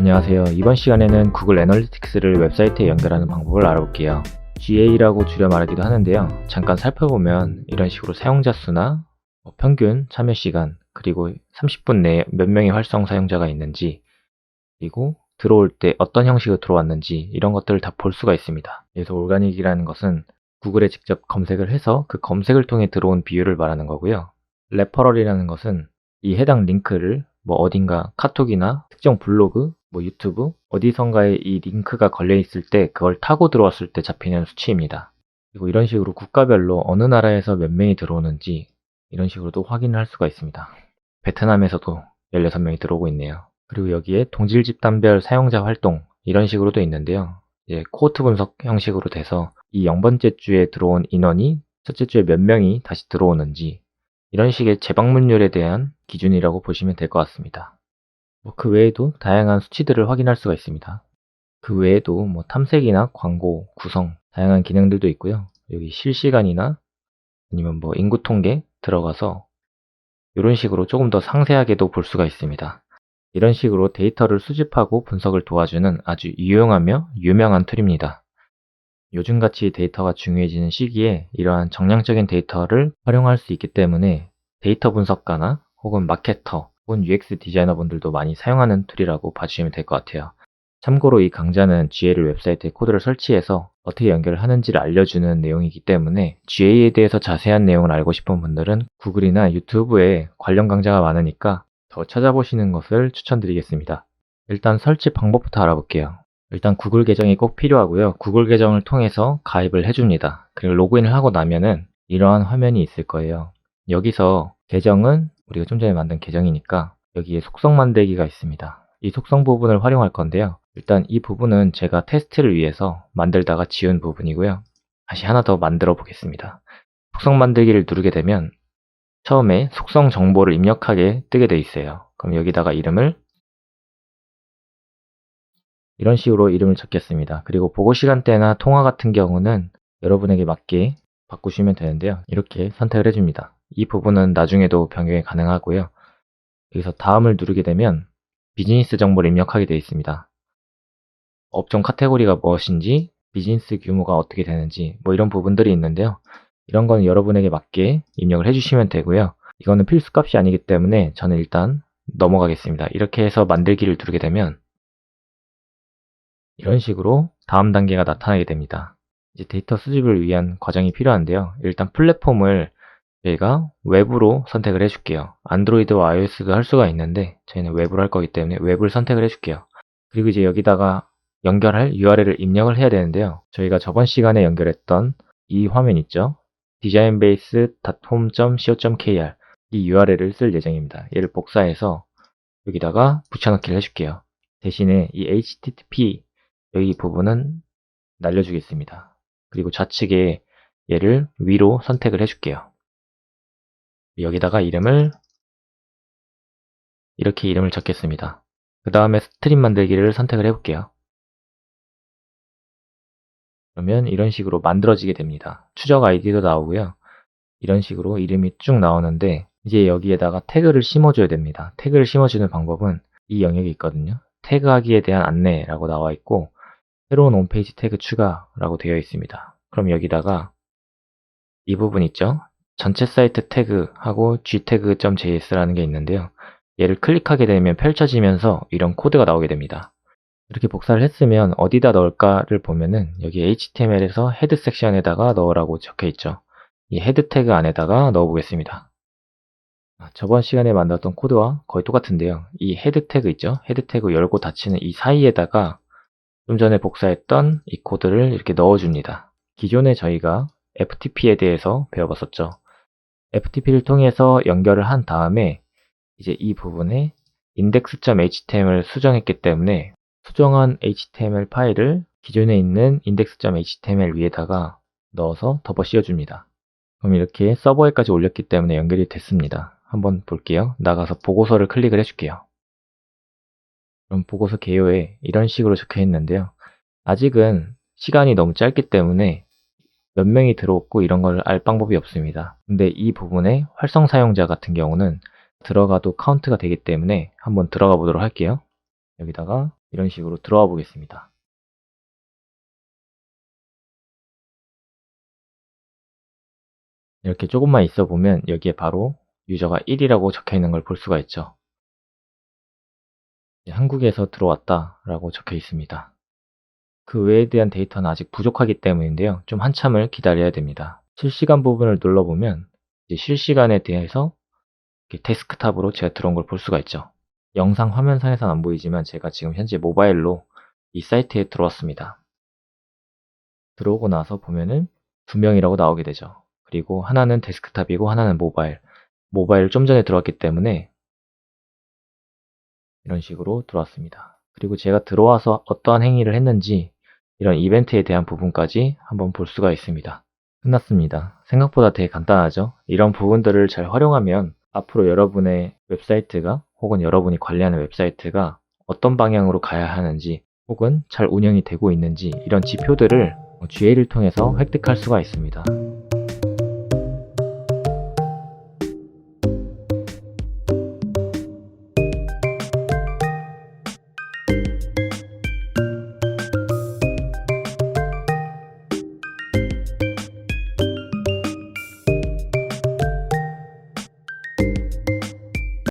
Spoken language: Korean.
안녕하세요. 이번 시간에는 구글 애널리틱스를 웹사이트에 연결하는 방법을 알아볼게요. GA라고 줄여 말하기도 하는데요. 잠깐 살펴보면 이런 식으로 사용자 수나 평균 참여 시간, 그리고 30분 내에 몇 명의 활성 사용자가 있는지, 그리고 들어올 때 어떤 형식으로 들어왔는지 이런 것들을 다 볼 수가 있습니다. 그래서 오가닉이라는 것은 구글에 직접 검색을 해서 그 검색을 통해 들어온 비율을 말하는 거고요. 레퍼럴이라는 것은 이 해당 링크를 어딘가 카톡이나 특정 블로그, 유튜브 어디선가에 이 링크가 걸려 있을 때 그걸 타고 들어왔을 때 잡히는 수치입니다. 그리고 이런 식으로 국가별로 어느 나라에서 몇 명이 들어오는지 이런 식으로도 확인을 할 수가 있습니다. 베트남에서도 16명이 들어오고 있네요. 그리고 여기에 동질 집단별 사용자 활동 이런 식으로도 있는데요. 코호트 분석 형식으로 돼서 이 0번째 주에 들어온 인원이 첫째 주에 몇 명이 다시 들어오는지 이런 식의 재방문율에 대한 기준이라고 보시면 될 것 같습니다. 그 외에도 다양한 수치들을 확인할 수가 있습니다. 그 외에도 탐색이나 광고, 구성, 다양한 기능들도 있고요. 여기 실시간이나 아니면 인구 통계 들어가서 이런 식으로 조금 더 상세하게도 볼 수가 있습니다. 이런 식으로 데이터를 수집하고 분석을 도와주는 아주 유용하며 유명한 툴입니다. 요즘같이 데이터가 중요해지는 시기에 이러한 정량적인 데이터를 활용할 수 있기 때문에 데이터 분석가나 혹은 마케터 혹은 UX 디자이너분들도 많이 사용하는 툴이라고 봐주시면 될 것 같아요. 참고로 이 강좌는 GA를 웹사이트에 코드를 설치해서 어떻게 연결을 하는지를 알려주는 내용이기 때문에 GA에 대해서 자세한 내용을 알고 싶은 분들은 구글이나 유튜브에 관련 강좌가 많으니까 더 찾아보시는 것을 추천드리겠습니다. 일단 설치 방법부터 알아볼게요. 일단 구글 계정이 꼭 필요하고요. 구글 계정을 통해서 가입을 해줍니다. 그리고 로그인을 하고 나면은 이러한 화면이 있을 거예요. 여기서 계정은 우리가 좀 전에 만든 계정이니까 여기에 속성 만들기가 있습니다. 이 속성 부분을 활용할 건데요. 일단 이 부분은 제가 테스트를 위해서 만들다가 지운 부분이고요. 다시 하나 더 만들어 보겠습니다. 속성 만들기를 누르게 되면 처음에 속성 정보를 입력하게 뜨게 돼 있어요. 그럼 여기다가 이름을 이런 식으로 이름을 적겠습니다. 그리고 보고 시간대나 통화 같은 경우는 여러분에게 맞게 바꾸시면 되는데요. 이렇게 선택을 해줍니다. 이 부분은 나중에도 변경이 가능하고요. 여기서 다음을 누르게 되면 비즈니스 정보를 입력하게 되어 있습니다. 업종 카테고리가 무엇인지, 비즈니스 규모가 어떻게 되는지 이런 부분들이 있는데요. 이런 건 여러분에게 맞게 입력을 해주시면 되고요. 이거는 필수 값이 아니기 때문에 저는 일단 넘어가겠습니다. 이렇게 해서 만들기를 누르게 되면 이런 식으로 다음 단계가 나타나게 됩니다. 이제 데이터 수집을 위한 과정이 필요한데요. 일단 플랫폼을 저희가 웹으로 선택을 해줄게요. 안드로이드와 iOS도 할 수가 있는데 저희는 웹으로 할 거기 때문에 웹을 선택을 해줄게요. 그리고 이제 여기다가 연결할 URL을 입력을 해야 되는데요. 저희가 저번 시간에 연결했던 이 화면 있죠? designbase.home.co.kr 이 URL을 쓸 예정입니다. 얘를 복사해서 여기다가 붙여넣기를 해줄게요. 대신에 이 http 여기 부분은 날려주겠습니다. 그리고 좌측에 얘를 위로 선택을 해줄게요. 여기다가 이름을 이렇게 이름을 적겠습니다. 그 다음에 스트림 만들기를 선택을 해볼게요. 그러면 이런 식으로 만들어지게 됩니다. 추적 아이디도 나오고요. 이런 식으로 이름이 쭉 나오는데 이제 여기에다가 태그를 심어줘야 됩니다. 태그를 심어주는 방법은 이 영역이 있거든요. 태그하기에 대한 안내라고 나와 있고 새로운 홈페이지 태그 추가라고 되어 있습니다. 그럼 여기다가 이 부분 있죠? 전체 사이트 태그하고 gtag.js라는 게 있는데요. 얘를 클릭하게 되면 펼쳐지면서 이런 코드가 나오게 됩니다. 이렇게 복사를 했으면 어디다 넣을까를 보면은 여기 HTML에서 헤드 섹션에다가 넣으라고 적혀 있죠. 이 헤드 태그 안에다가 넣어 보겠습니다. 저번 시간에 만들었던 코드와 거의 똑같은데요. 이 헤드 태그 있죠? 헤드 태그 열고 닫히는 이 사이에다가 좀 전에 복사했던 이 코드를 이렇게 넣어줍니다. 기존에 저희가 FTP에 대해서 배워봤었죠. FTP를 통해서 연결을 한 다음에 이제 이 부분에 index.html을 수정했기 때문에 수정한 HTML 파일을 기존에 있는 index.html 위에다가 넣어서 덮어 씌워줍니다. 그럼 이렇게 서버에까지 올렸기 때문에 연결이 됐습니다. 한번 볼게요. 나가서 보고서를 클릭을 해줄게요. 그럼 보고서 개요에 이런 식으로 적혀 있는데요. 아직은 시간이 너무 짧기 때문에 몇 명이 들어왔고 이런 걸 알 방법이 없습니다. 근데 이 부분에 활성 사용자 같은 경우는 들어가도 카운트가 되기 때문에 한번 들어가 보도록 할게요. 여기다가 이런 식으로 들어와 보겠습니다. 이렇게 조금만 있어 보면 여기에 바로 유저가 1이라고 적혀 있는 걸 볼 수가 있죠. 한국에서 들어왔다 라고 적혀 있습니다. 그 외에 대한 데이터는 아직 부족하기 때문인데요. 좀 한참을 기다려야 됩니다. 실시간 부분을 눌러보면 이제 실시간에 대해서 이렇게 데스크탑으로 제가 들어온 걸 볼 수가 있죠. 영상 화면상에서는 안 보이지만 제가 지금 현재 모바일로 이 사이트에 들어왔습니다. 들어오고 나서 보면은 두 명이라고 나오게 되죠. 그리고 하나는 데스크탑이고 하나는 모바일 좀 전에 들어왔기 때문에 이런 식으로 들어왔습니다. 그리고 제가 들어와서 어떠한 행위를 했는지 이런 이벤트에 대한 부분까지 한번 볼 수가 있습니다. 끝났습니다. 생각보다 되게 간단하죠? 이런 부분들을 잘 활용하면 앞으로 여러분의 웹사이트가 혹은 여러분이 관리하는 웹사이트가 어떤 방향으로 가야 하는지 혹은 잘 운영이 되고 있는지 이런 지표들을 GA를 통해서 획득할 수가 있습니다.